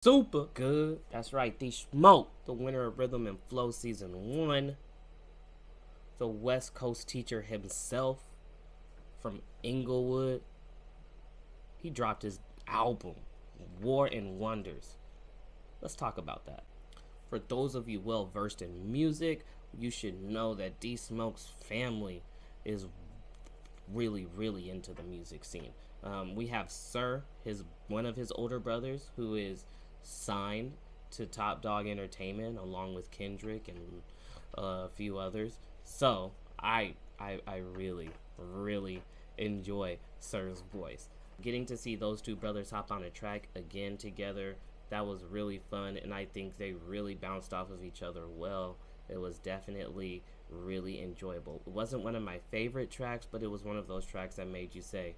Super good. That's right, D Smoke, the winner of Rhythm and Flow Season 1. The West Coast teacher himself from Inglewood. He dropped his album, War and Wonders. Let's talk about that. For those of you well versed in music, you should know that D Smoke's family is really into the music scene. We have Sir, one of his older brothers, who is signed to Top Dog Entertainment along with Kendrick and a few others. So I really enjoy Sir's voice. Getting to see those two brothers hop on a track again together, that was really fun, and I think they really bounced off of each other well. It was definitely really enjoyable. It wasn't one of my favorite tracks, but it was one of those tracks that made you say,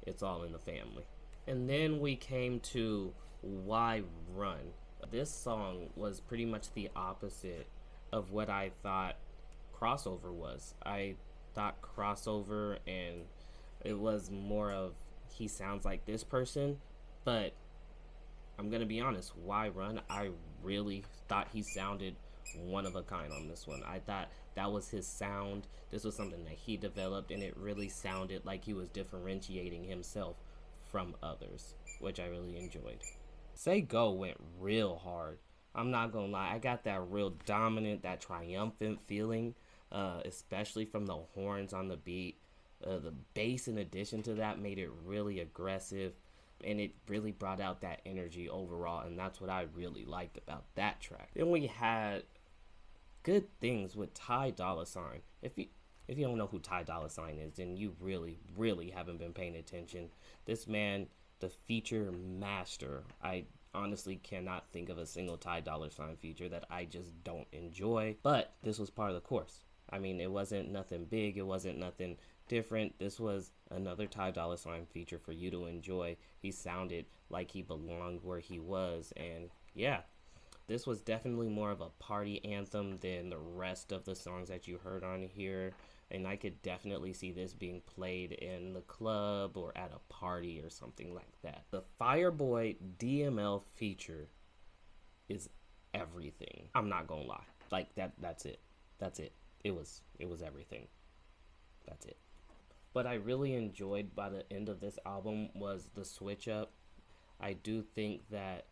it's all in the family. And then we came to Why Run. This song was pretty much the opposite of what I thought crossover was. I thought crossover and it was more of he sounds like this person, but I'm gonna be honest, Why Run, I really thought he sounded one of a kind on this one. I thought that was his sound. This was something that he developed, and it really sounded like he was differentiating himself from others, which I really enjoyed. Say Go went real hard. I'm not gonna lie, I got that real dominant, that triumphant feeling, especially from the horns on the beat. The bass in addition to that made it really aggressive, and it really brought out that energy overall, and that's what I really liked about that track. Then we had Good Things with Ty Dolla $ign. If you don't know who Ty Dolla $ign is, then you really haven't been paying attention. This man, the feature master. I honestly cannot think of a single Ty Dolla $ign feature that I just don't enjoy, but this was part of the course. I mean, it wasn't nothing big, it wasn't nothing different. This was another Ty Dolla $ign feature for you to enjoy. He sounded like he belonged where he was, and yeah, this was definitely more of a party anthem than the rest of the songs that you heard on here, and I could definitely see this being played in the club or at a party or something like that. The Fireboy DML feature is everything. I'm not gonna lie. Like that's it. It was everything. That's it. What I really enjoyed by the end of this album was the switch up. I do think that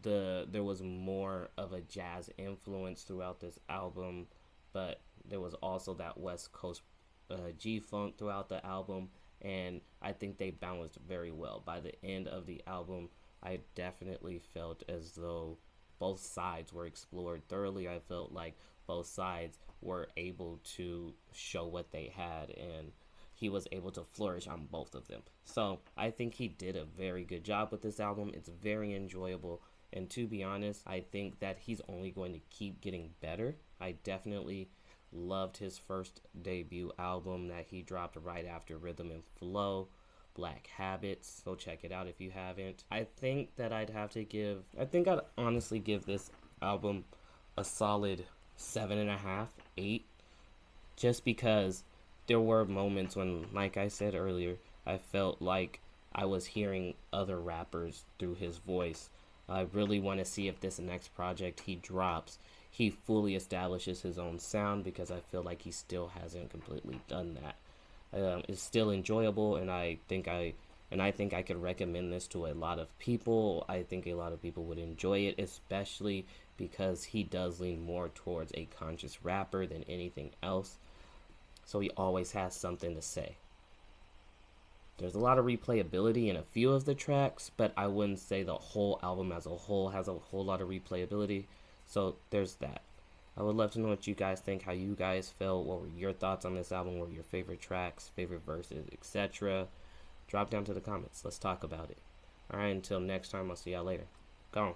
there was more of a jazz influence throughout this album, but there was also that West Coast G-funk throughout the album, and I think they balanced very well. By the end of the album, I definitely felt as though both sides were explored thoroughly. I felt like both sides were able to show what they had, and he was able to flourish on both of them. So I think he did a very good job with this album. It's very enjoyable, and to be honest, I think that he's only going to keep getting better. I definitely loved his first debut album that he dropped right after Rhythm and Flow, Black Habits. Go check it out if you haven't. I think I'd honestly give this album a solid 7.5, 8, just because there were moments when, like I said earlier, I felt like I was hearing other rappers through his voice. I really want to see if this next project he drops, he fully establishes his own sound, because I feel like he still hasn't completely done that. It's still enjoyable, and I think I could recommend this to a lot of people. I think a lot of people would enjoy it, especially because he does lean more towards a conscious rapper than anything else. So he always has something to say. There's a lot of replayability in a few of the tracks, but I wouldn't say the whole album as a whole has a whole lot of replayability. So there's that. I would love to know what you guys think, how you guys felt, what were your thoughts on this album, what were your favorite tracks, favorite verses, etc. Drop down to the comments. Let's talk about it. Alright, until next time, I'll see y'all later. Go on.